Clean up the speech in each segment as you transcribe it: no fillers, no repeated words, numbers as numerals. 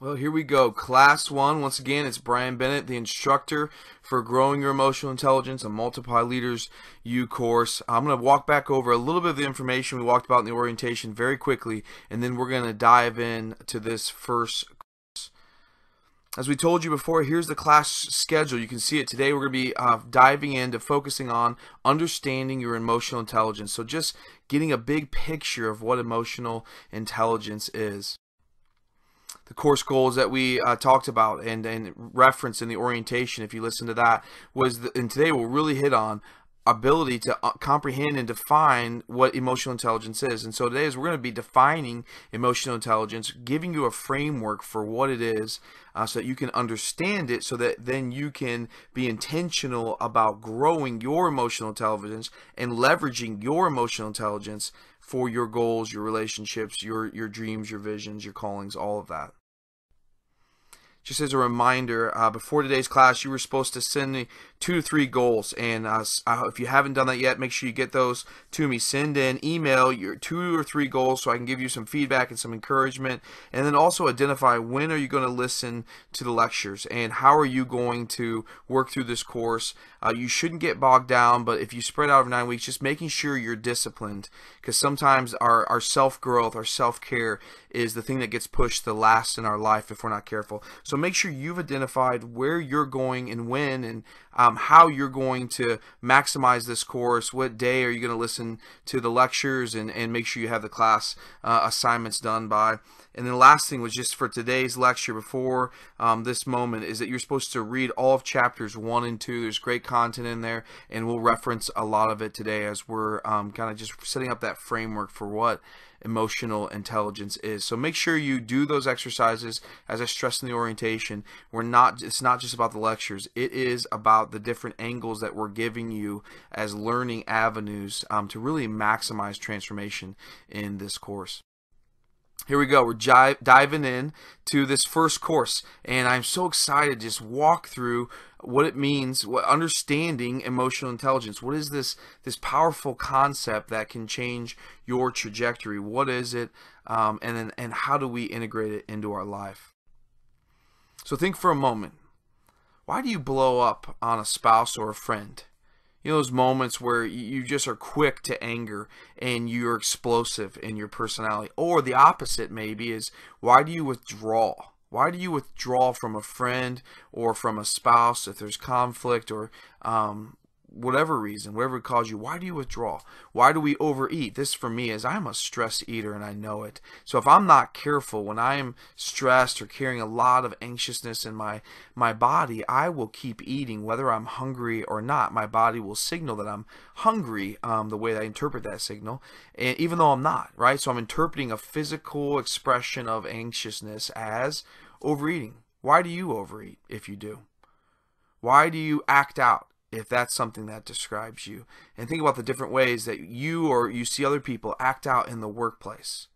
Well, here we go. Class 1. Once again, it's Brian Bennett, the instructor for Growing Your Emotional Intelligence, a Multiply Leaders U course. I'm going to walk back over a little bit of the information we walked about in the orientation very quickly, and then we're going to dive in to this first course. As we told you before, here's the class schedule. You can see it today. We're going to be diving into focusing on understanding your emotional intelligence. So just getting a big picture of what emotional intelligence is. The course goals that we talked about and referenced in the orientation, if you listen to that, and today we'll really hit on ability to comprehend and define what emotional intelligence is. And so today we're going to be defining emotional intelligence, giving you a framework for what it is so that you can understand it, so that then you can be intentional about growing your emotional intelligence and leveraging your emotional intelligence for your goals, your relationships, your dreams, your visions, your callings, all of that. Just as a reminder, before today's class, you were supposed to send me 2 to 3 goals, and if you haven't done that yet, make sure you get those to me. Send in email your 2 or 3 goals so I can give you some feedback and some encouragement, and then also identify when are you going to listen to the lectures and how are you going to work through this course. You shouldn't get bogged down, but if you spread out over 9 weeks, just making sure you're disciplined, because sometimes our self-growth, our self-care is the thing that gets pushed the last in our life if we're not careful. So make sure you've identified where you're going and when, and how you're going to maximize this course. What day are you going to listen to the lectures, and make sure you have the class assignments done by. And then the last thing was just for today's lecture before this moment is that you're supposed to read all of chapters 1 and 2. There's great content in there, and we'll reference a lot of it today as we're kind of just setting up that framework for what emotional intelligence is. So make sure you do those exercises. As I stressed in the orientation, it's not just about the lectures. It is about the different angles that we're giving you as learning avenues to really maximize transformation in this course. Here we go. We're diving in to this first course, and I'm so excited to just walk through what it means, understanding emotional intelligence. What is this powerful concept that can change your trajectory? What is it, and how do we integrate it into our life? So think for a moment. Why do you blow up on a spouse or a friend? You know, those moments where you just are quick to anger and you're explosive in your personality. Or the opposite maybe is, why do you withdraw? Why do you withdraw from a friend or from a spouse if there's conflict or whatever reason, whatever it calls you? Why do you withdraw? Why do we overeat? This for me is, I'm a stress eater and I know it. So if I'm not careful, when I am stressed or carrying a lot of anxiousness in my body, I will keep eating whether I'm hungry or not. My body will signal that I'm hungry, the way that I interpret that signal, and even though I'm not, right? So I'm interpreting a physical expression of anxiousness as overeating. Why do you overeat if you do? Why do you act out if that's something that describes you? And think about the different ways that you see other people act out in the workplace,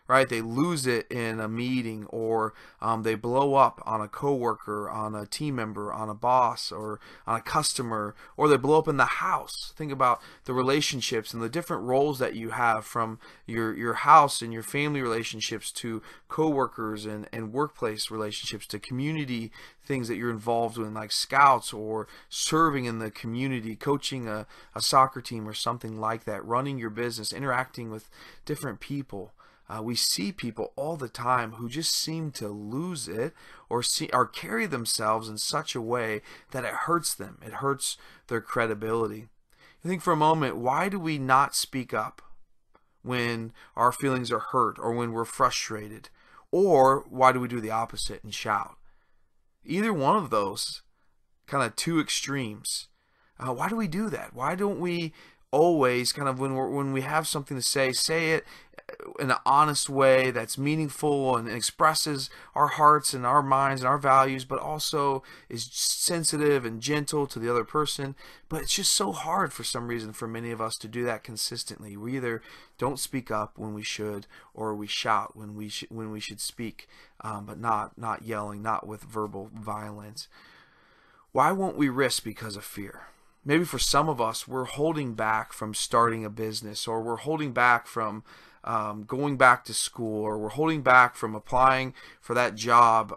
right? They lose it in a meeting, or they blow up on a coworker, on a team member, on a boss, or on a customer, or they blow up in the house. Think about the relationships and the different roles that you have, from your house and your family relationships to coworkers and workplace relationships to community things that you're involved in, like scouts or serving in the community, coaching a soccer team or something like that, running your business, interacting with different people. We see people all the time who just seem to lose it or carry themselves in such a way that it hurts them. It hurts their credibility. I think for a moment, why do we not speak up when our feelings are hurt or when we're frustrated? Or why do we do the opposite and shout? Either one of those kind of two extremes. Why do we do that? Why don't we always kind of, when we have something to say it in an honest way that's meaningful and expresses our hearts and our minds and our values, but also is sensitive and gentle to the other person? But it's just so hard for some reason for many of us to do that consistently. We either don't speak up when we should, or we shout when we should speak, but not yelling, not with verbal violence. Why won't we risk because of fear? Maybe for some of us, we're holding back from starting a business, or we're holding back from going back to school, or we're holding back from applying for that job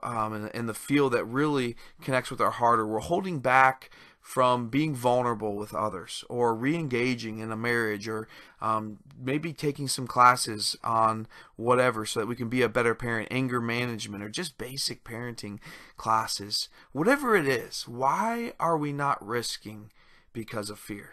in the field that really connects with our heart, or we're holding back from being vulnerable with others, or re-engaging in a marriage, or maybe taking some classes on whatever so that we can be a better parent, anger management, or just basic parenting classes. Whatever it is, why are we not risking because of fear?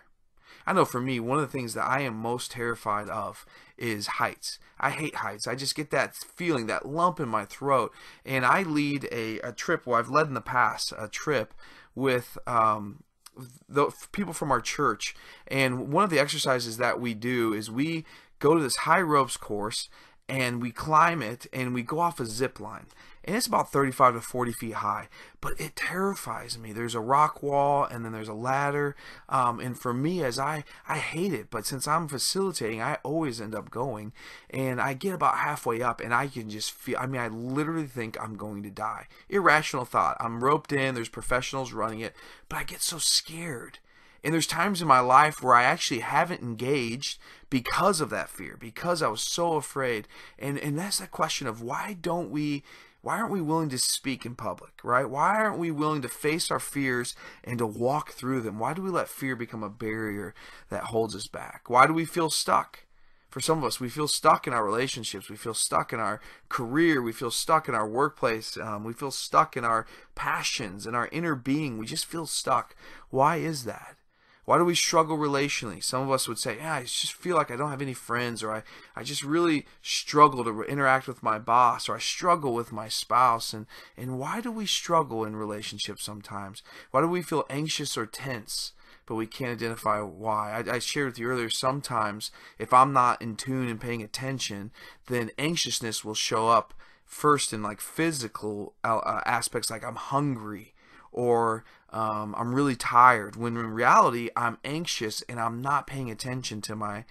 I know for me, one of the things that I am most terrified of is heights. I hate heights. I just get that feeling, that lump in my throat. And I lead a trip, well, I've led in the past a trip with the people from our church. And one of the exercises that we do is we go to this high ropes course, and we climb it, and we go off a zip line. And it's about 35 to 40 feet high, but it terrifies me. There's a rock wall, and then there's a ladder. And for me, as I hate it, but since I'm facilitating, I always end up going. And I get about halfway up, and I can just feel, I mean, I literally think I'm going to die. Irrational thought. I'm roped in, there's professionals running it, but I get so scared. And there's times in my life where I actually haven't engaged because of that fear, because I was so afraid. And that's that question of why aren't we willing to speak in public, right? Why aren't we willing to face our fears and to walk through them? Why do we let fear become a barrier that holds us back? Why do we feel stuck? For some of us, we feel stuck in our relationships. We feel stuck in our career. We feel stuck in our workplace. We feel stuck in our passions and our inner being. We just feel stuck. Why is that? Why do we struggle relationally? Some of us would say, I just feel like I don't have any friends, or I just really struggle to interact with my boss, or I struggle with my spouse. And why do we struggle in relationships sometimes? Why do we feel anxious or tense, but we can't identify why? I shared with you earlier, sometimes if I'm not in tune and paying attention, then anxiousness will show up first in like physical aspects, like I'm hungry, or I'm really tired, when in reality I'm anxious and I'm not paying attention to my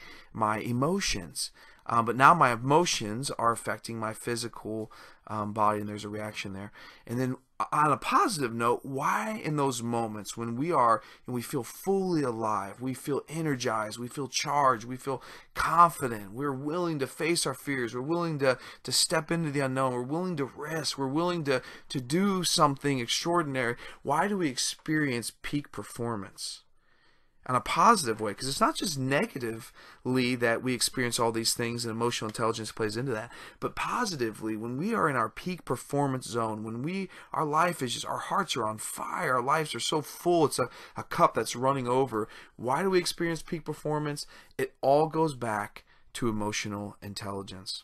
emotions. But now my emotions are affecting my physical body, and there's a reaction there. And then on a positive note, why in those moments when we feel fully alive, we feel energized, we feel charged, we feel confident, we're willing to face our fears, we're willing to step into the unknown, we're willing to risk, we're willing to do something extraordinary, why do we experience peak performance? On a positive way, because it's not just negatively that we experience all these things, and emotional intelligence plays into that, but positively, when we are in our peak performance zone, when our life is just, our hearts are on fire, our lives are so full, it's a cup that's running over. Why do we experience peak performance? It all goes back to emotional intelligence.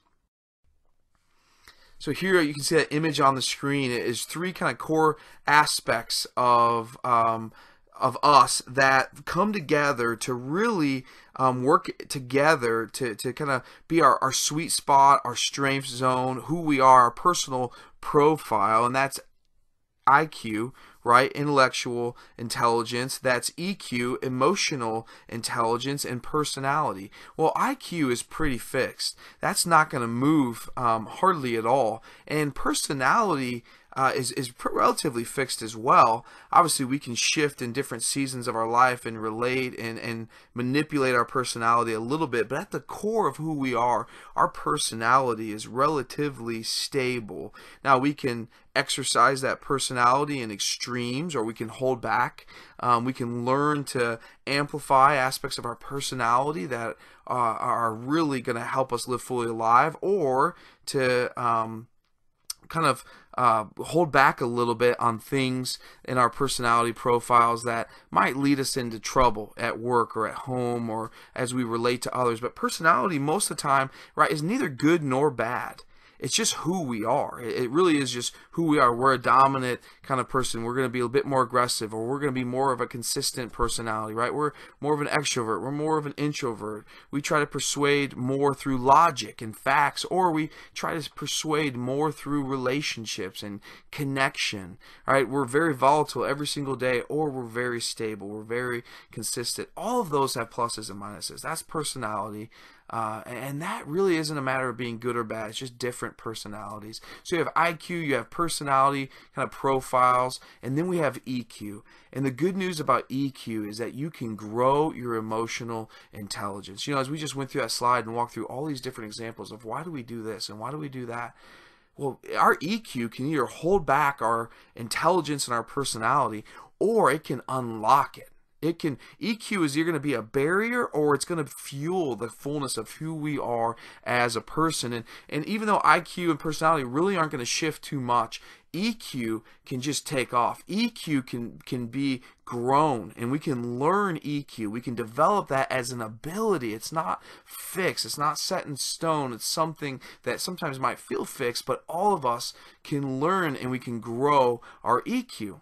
So here you can see that image on the screen. It is three kind of core aspects of us that come together to really work together to kind of be our sweet spot, our strength zone, who we are, our personal profile, and that's IQ, right? Intellectual intelligence. That's EQ, emotional intelligence, and personality. Well, IQ is pretty fixed. That's not going to move hardly at all. And personality is relatively fixed as well. Obviously, we can shift in different seasons of our life and relate and manipulate our personality a little bit, but at the core of who we are, our personality is relatively stable. Now, we can exercise that personality in extremes, or we can hold back. We can learn to amplify aspects of our personality that are really going to help us live fully alive, or to kind of hold back a little bit on things in our personality profiles that might lead us into trouble at work or at home or as we relate to others. But personality most of the time, right, is neither good nor bad. It's just who we are. It really is just who we are. We're a dominant kind of person. We're going to be a bit more aggressive, or we're going to be more of a consistent personality, right? We're more of an extrovert. We're more of an introvert. We try to persuade more through logic and facts, or we try to persuade more through relationships and connection, right? We're very volatile every single day, or we're very stable. We're very consistent. All of those have pluses and minuses. That's personality. And that really isn't a matter of being good or bad. It's just different personalities. So you have IQ, you have personality, kind of profiles, and then we have EQ. And the good news about EQ is that you can grow your emotional intelligence. You know, as we just went through that slide and walked through all these different examples of why do we do this and why do we do that, well, our EQ can either hold back our intelligence and our personality, or it can unlock it. EQ is either going to be a barrier or it's going to fuel the fullness of who we are as a person. And even though IQ and personality really aren't going to shift too much, EQ can just take off. EQ can be grown, and we can learn EQ. We can develop that as an ability. It's not fixed. It's not set in stone. It's something that sometimes might feel fixed, but all of us can learn and we can grow our EQ.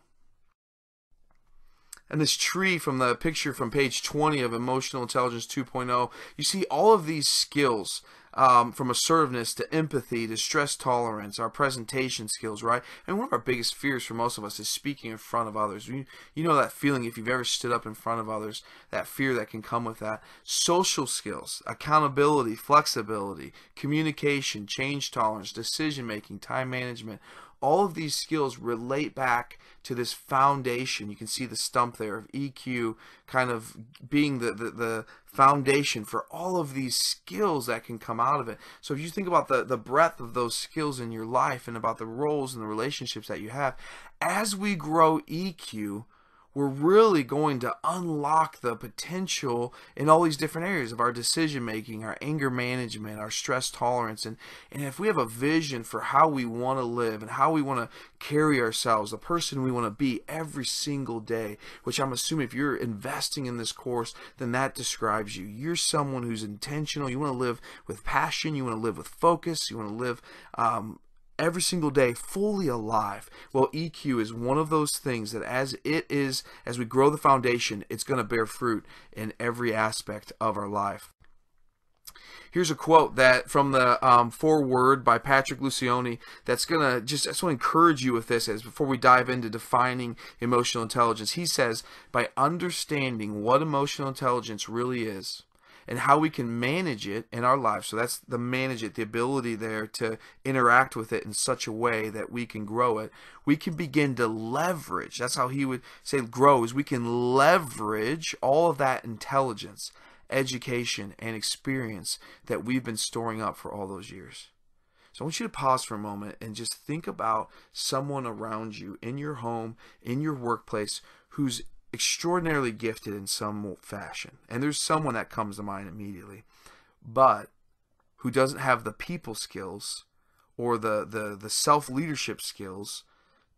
And this tree from the picture from page 20 of Emotional Intelligence 2.0, you see all of these skills, from assertiveness to empathy to stress tolerance, our presentation skills, right? And one of our biggest fears for most of us is speaking in front of others. You know that feeling if you've ever stood up in front of others, that fear that can come with that. Social skills, accountability, flexibility, communication, change tolerance, decision making, time management. All of these skills relate back to this foundation. You can see the stump there of EQ kind of being the foundation for all of these skills that can come out of it. So if you think about the breadth of those skills in your life and about the roles and the relationships that you have, as we grow EQ, we're really going to unlock the potential in all these different areas of our decision making, our anger management, our stress tolerance. And if we have a vision for how we want to live and how we want to carry ourselves, the person we want to be every single day, which I'm assuming if you're investing in this course, then that describes you. You're someone who's intentional. You want to live with passion. You want to live with focus. You want to live every single day fully alive. Well, EQ is one of those things that as we grow the foundation, it's going to bear fruit in every aspect of our life. Here's a quote that from the foreword by Patrick Lucioni that's going to just, I just want to encourage you with this as before we dive into defining emotional intelligence. He says, by understanding what emotional intelligence really is, and how we can manage it in our lives. So that's the manage it, the ability there to interact with it in such a way that we can grow it. We can begin to leverage, that's how he would say grow, is we can leverage all of that intelligence, education, and experience that we've been storing up for all those years. So I want you to pause for a moment and just think about someone around you, in your home, in your workplace, who's extraordinarily gifted in some fashion. And there's someone that comes to mind immediately, but who doesn't have the people skills or the self-leadership skills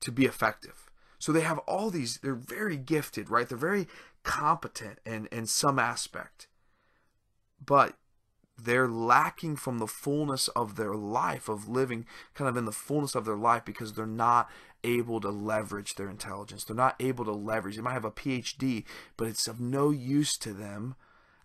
to be effective. So they have all these, they're very gifted, right? They're very competent in some aspect, but they're lacking from the fullness of their life, of living kind of in the fullness of their life, because they're not able to leverage their intelligence. They're not able to leverage. They might have a PhD, but it's of no use to them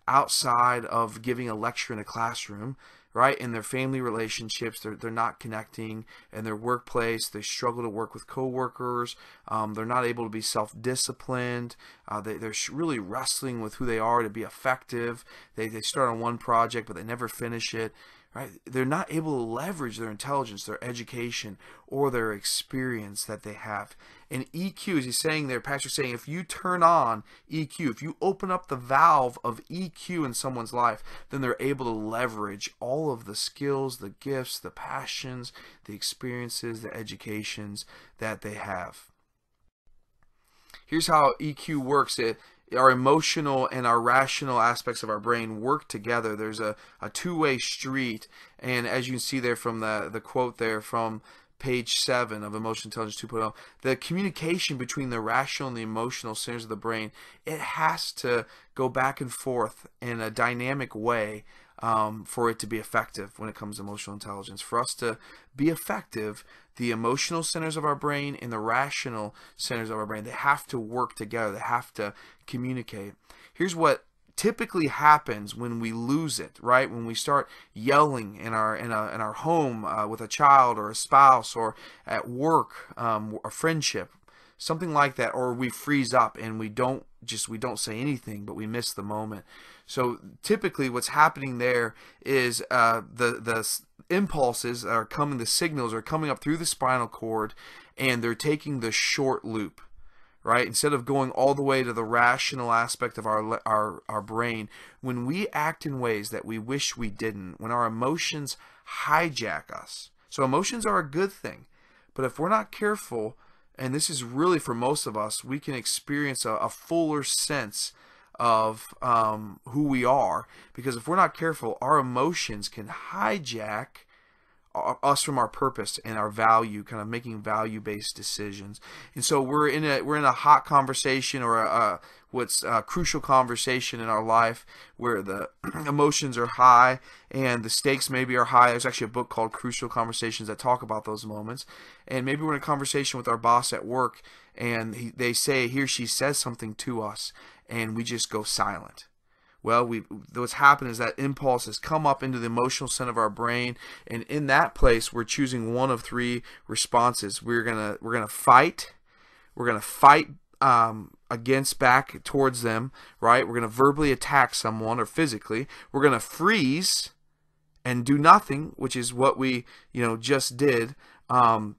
outside of giving a lecture in a classroom, right? In their family relationships, they're not connecting. In their workplace, they struggle to work with coworkers. They're not able to be self-disciplined. They're really wrestling with who they are to be effective. They start on one project, but they never finish it. Right? They're not able to leverage their intelligence, their education, or their experience that they have. And EQ, as he's saying there, Patrick's saying, if you turn on EQ, if you open up the valve of EQ in someone's life, then they're able to leverage all of the skills, the gifts, the passions, the experiences, the educations that they have. Here's how EQ works. Our emotional and our rational aspects of our brain work together. There's a two-way street, and as you can see there from the quote there from page 7 of Emotional Intelligence 2.0, the communication between the rational and the emotional centers of the brain, it has to go back and forth in a dynamic way for it to be effective when it comes to emotional intelligence. For us to be effective, the emotional centers of our brain and the rational centers of our brain, they have to work together. They have to communicate. Here's what typically happens when we lose it, right? When we start yelling in our home with a child or a spouse, or at work, a friendship. something like that, or we freeze up and we don't say anything, but we miss the moment. So typically what's happening there is the impulses are coming, the signals are coming up through the spinal cord, and they're taking the short loop, right? Instead of going all the way to the rational aspect of our brain, when we act in ways that we wish we didn't, when our emotions hijack us. So emotions are a good thing, but if we're not careful, and this is really for most of us, we can experience a fuller sense of who we are, because if we're not careful, our emotions can hijack us from our purpose and our value, kind of making value-based decisions. And so we're in a hot conversation, or what's a crucial conversation in our life, where the emotions are high and the stakes maybe are high. There's actually a book called Crucial Conversations that talk about those moments. And maybe we're in a conversation with our boss at work, and he or she says something to us, and we just go silent. Well, what's happened is that impulse has come up into the emotional center of our brain, and in that place, we're choosing one of three responses. We're gonna fight. We're gonna fight against, back towards them, right? We're gonna verbally attack someone, or physically. We're gonna freeze and do nothing, which is what we just did, or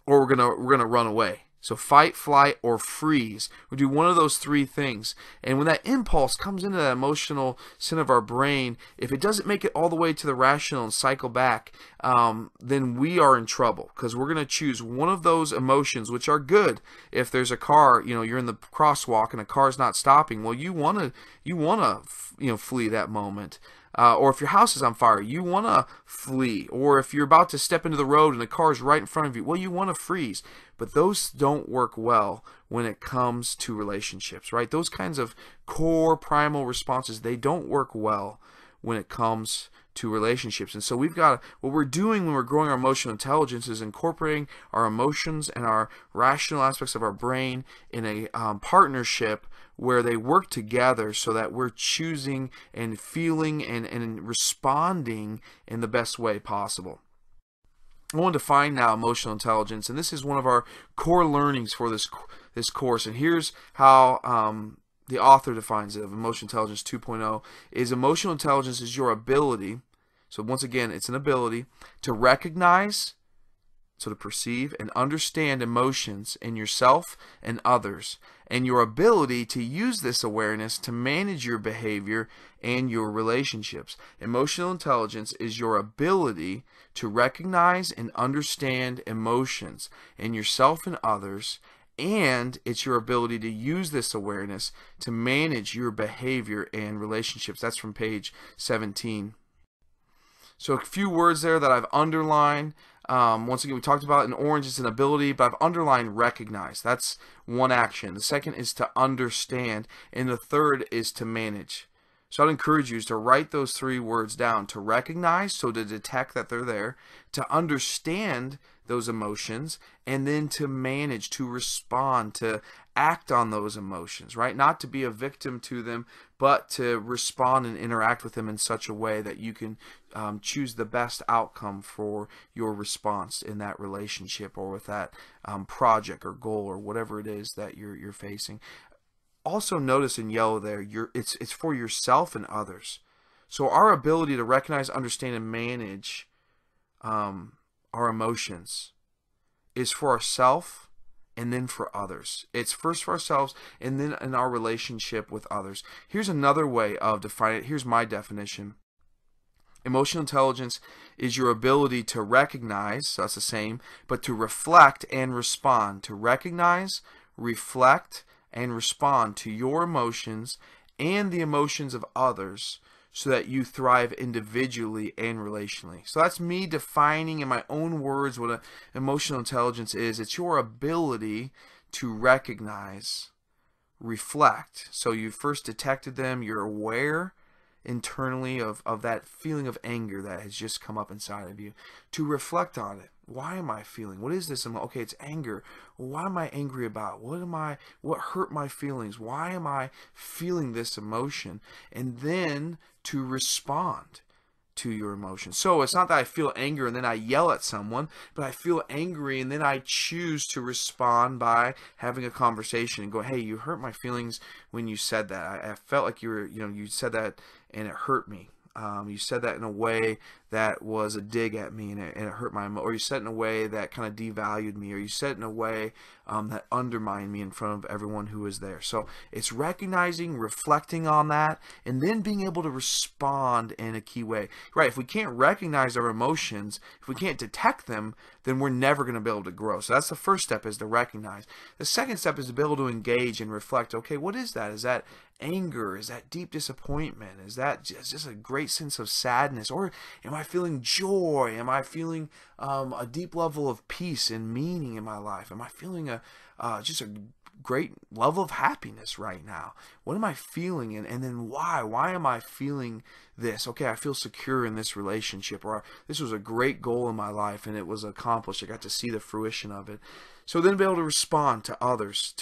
we're gonna run away. So fight, flight, or freeze. We do one of those three things. And when that impulse comes into that emotional center of our brain, if it doesn't make it all the way to the rational and cycle back, then we are in trouble, because we're going to choose one of those emotions, which are good. If there's a car, you're in the crosswalk and a car's not stopping, well, you want to flee that moment. Or if your house is on fire, you want to flee. Or if you're about to step into the road and the car is right in front of you, well, you want to freeze. But those don't work well when it comes to relationships, right? Those kinds of core primal responses, they don't work well when it comes to relationships. And so what we're doing when we're growing our emotional intelligence is incorporating our emotions and our rational aspects of our brain in a partnership where they work together, so that we're choosing and feeling and responding in the best way possible. I want to define now emotional intelligence, and this is one of our core learnings for this course. And here's how the author defines it of Emotional Intelligence 2.0 is emotional intelligence is your ability, so once again, it's an ability to recognize, so to perceive and understand emotions in yourself and others, and your ability to use this awareness to manage your behavior and your relationships. Emotional intelligence is your ability to recognize and understand emotions in yourself and others, and it's your ability to use this awareness to manage your behavior and relationships. That's from page 17. So a few words there that I've underlined. Once again, we talked about in orange it's an ability, but I've underlined recognize. That's one action. The second is to understand, and the third is to manage. So I'd encourage you to write those three words down: to recognize, so to detect that they're there, to understand those emotions, and then to manage, to respond, to act on those emotions, right? Not to be a victim to them, but to respond and interact with them in such a way that you can choose the best outcome for your response in that relationship, or with that project or goal, or whatever it is that you're facing. Also notice in yellow there, it's for yourself and others. So our ability to recognize, understand, and manage our emotions is for ourselves and then for others. It's first for ourselves and then in our relationship with others. Here's another way of defining it. Here's my definition. Emotional intelligence is your ability to recognize, so that's the same, but to reflect and respond. To recognize, reflect, and respond to your emotions and the emotions of others, so that you thrive individually and relationally. So that's me defining in my own words what emotional intelligence is. It's your ability to recognize, reflect. So you first detected them, you're aware internally of that feeling of anger that has just come up inside of you. To reflect on it. Why am I feeling? What is this? Okay, it's anger. What am I angry about? What hurt my feelings? Why am I feeling this emotion? And then to respond. to your emotions. So it's not that I feel anger and then I yell at someone, but I feel angry and then I choose to respond by having a conversation and go, hey, you hurt my feelings when you said that. I felt like you said that and it hurt me. You said that in a way that was a dig at me and it hurt my emotions. Or you said it in a way that kind of devalued me, or you said it in a way that undermined me in front of everyone who was there. So it's recognizing, reflecting on that, and then being able to respond in a key way. Right, if we can't recognize our emotions, if we can't detect them, then we're never going to be able to grow. So that's the first step, is to recognize. The second step is to be able to engage and reflect. Okay, what is that? Is that anger? Is that deep disappointment? Is that just a great sense of sadness? Or am I feeling joy? Am I feeling a deep level of peace and meaning in my life? Am I feeling just a great level of happiness right now? What am I feeling, and then why? Why am I feeling this? Okay, I feel secure in this relationship, or this was a great goal in my life and it was accomplished. I got to see the fruition of it. So then be able to respond to others,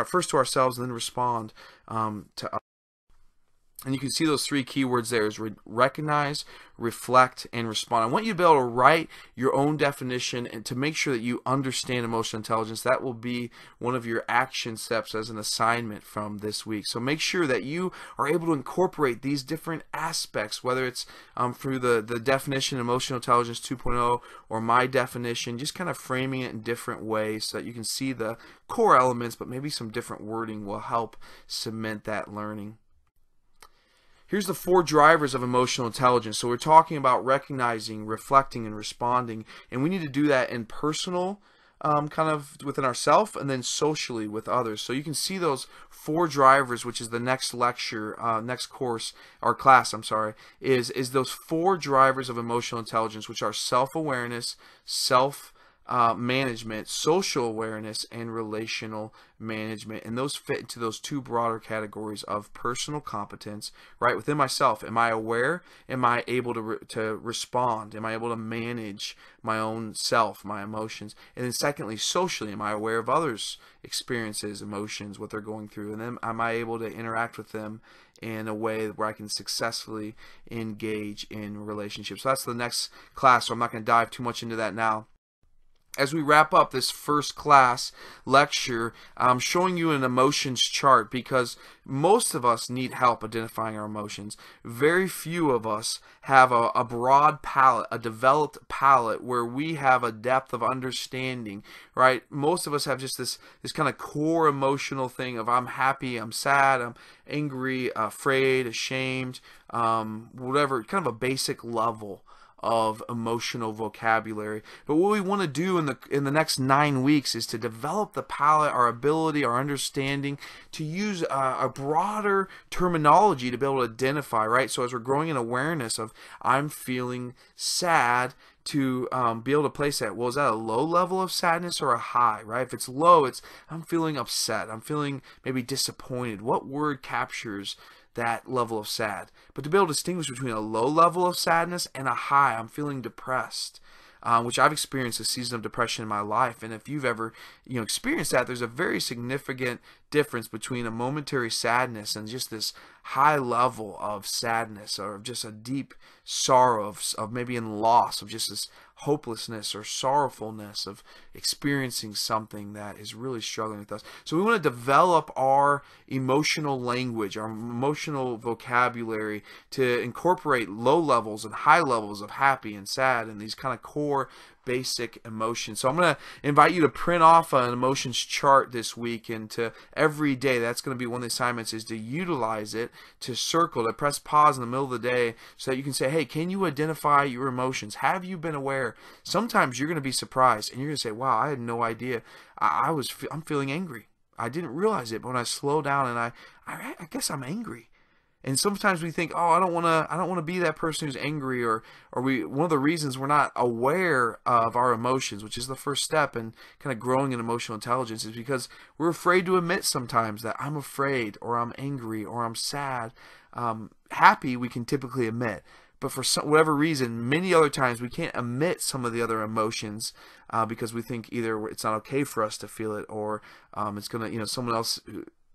first to ourselves, and then respond to others. And you can see those three keywords there is recognize, reflect, and respond. I want you to be able to write your own definition and to make sure that you understand emotional intelligence. That will be one of your action steps as an assignment from this week. So make sure that you are able to incorporate these different aspects, whether it's through the definition Emotional Intelligence 2.0 or my definition, just kind of framing it in different ways so that you can see the core elements, but maybe some different wording will help cement that learning. Here's the 4 drivers of emotional intelligence. So we're talking about recognizing, reflecting, and responding. And we need to do that in personal, kind of within ourselves, and then socially with others. So you can see those 4 drivers, which is the next lecture, next course, or class, I'm sorry, is those 4 drivers of emotional intelligence, which are self-awareness, management, social awareness, and relational management. And those fit into those 2 broader categories of personal competence. Right, within myself, am I aware? Am I able to respond? Am I able to manage my own self, my emotions? And then secondly, socially, am I aware of others' experiences, emotions, what they're going through? And then am I able to interact with them in a way where I can successfully engage in relationships? So that's the next class, so I'm not going to dive too much into that now. As we wrap up this first class lecture, I'm showing you an emotions chart because most of us need help identifying our emotions. Very few of us have a broad palette, a developed palette where we have a depth of understanding, right? Most of us have just this kind of core emotional thing of I'm happy, I'm sad, I'm angry, afraid, ashamed, whatever, kind of a basic level of emotional vocabulary. But what we want to do in the next 9 weeks is to develop the palette, our ability, our understanding, to use a broader terminology to be able to identify, right? So as we're growing in awareness of I'm feeling sad, to be able to place that, well, is that a low level of sadness or a high, right? If it's low, it's I'm feeling upset, I'm feeling maybe disappointed. What word captures that level of sad? But to be able to distinguish between a low level of sadness and a high, I'm feeling depressed, which I've experienced a season of depression in my life. And if you've ever experienced that, there's a very significant difference between a momentary sadness and just this high level of sadness, or just a deep sorrow of maybe in loss, of just this hopelessness or sorrowfulness of experiencing something that is really struggling with us. So we want to develop our emotional language, our emotional vocabulary, to incorporate low levels and high levels of happy and sad and these kind of core basic emotions. So I'm going to invite you to print off an emotions chart this week, and to every day, that's going to be one of the assignments, is to utilize it, to circle, to press pause in the middle of the day so that you can say, hey, can you identify your emotions? Have you been aware? Sometimes you're going to be surprised and you're going to say, wow, I had no idea. I'm feeling angry. I didn't realize it, but when I slow down and I guess I'm angry. And sometimes we think, oh, I don't want to be that person who's angry, or one of the reasons we're not aware of our emotions, which is the first step in kind of growing in emotional intelligence, is because we're afraid to admit sometimes that I'm afraid, or I'm angry, or I'm sad. Happy we can typically admit, but for whatever reason, many other times we can't admit some of the other emotions because we think either it's not okay for us to feel it, or it's gonna, someone else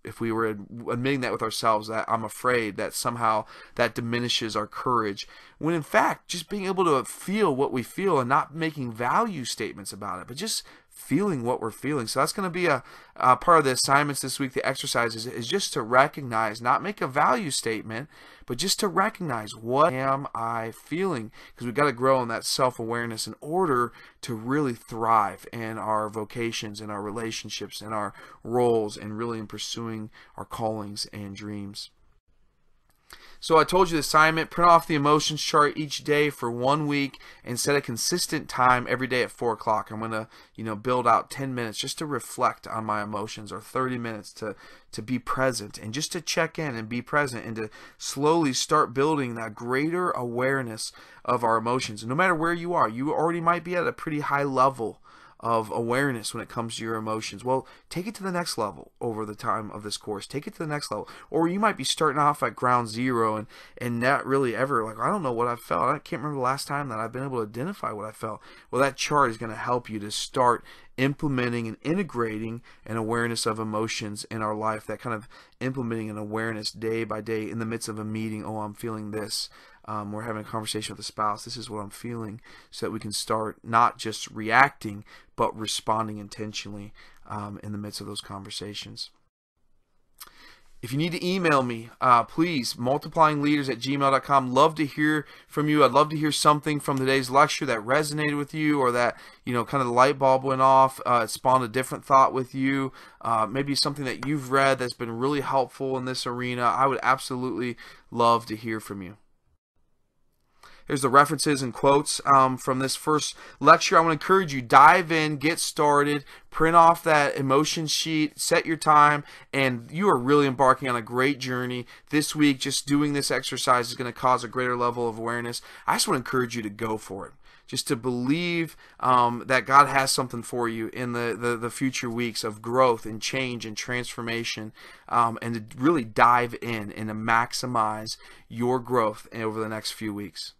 if we were admitting that with ourselves, that I'm afraid, that somehow that diminishes our courage. When in fact, just being able to feel what we feel and not making value statements about it, but just feeling what we're feeling. So that's going to be a part of the assignments this week. The exercises is just to recognize, not make a value statement, but just to recognize, what am I feeling? Because we've got to grow in that self-awareness in order to really thrive in our vocations, in our relationships, in our roles, and really in pursuing our callings and dreams. So I told you the assignment: print off the emotions chart each day for 1 week and set a consistent time every day at 4 o'clock. I'm going to, build out 10 minutes just to reflect on my emotions, or 30 minutes to be present and just to check in and be present, and to slowly start building that greater awareness of our emotions. And no matter where you are, you already might be at a pretty high level of awareness when it comes to your emotions. Well, take it to the next level over the time of this course. Take it to the next level. Or you might be starting off at ground zero and not really ever, I don't know what I felt. I can't remember the last time that I've been able to identify what I felt. Well, that chart is going to help you to start implementing and integrating an awareness of emotions in our life, that kind of implementing an awareness day by day in the midst of a meeting. Oh, I'm feeling this. We're having a conversation with a spouse. This is what I'm feeling, so that we can start not just reacting, but responding intentionally in the midst of those conversations. If you need to email me, please, multiplyingleaders@gmail.com. Love to hear from you. I'd love to hear something from today's lecture that resonated with you, or that, kind of the light bulb went off, it spawned a different thought with you. Maybe something that you've read that's been really helpful in this arena. I would absolutely love to hear from you. Here's the references and quotes from this first lecture. I want to encourage you, dive in, get started, print off that emotion sheet, set your time, and you are really embarking on a great journey. This week, just doing this exercise is going to cause a greater level of awareness. I just want to encourage you to go for it. Just to believe that God has something for you in the future weeks of growth and change and transformation, and to really dive in and to maximize your growth over the next few weeks.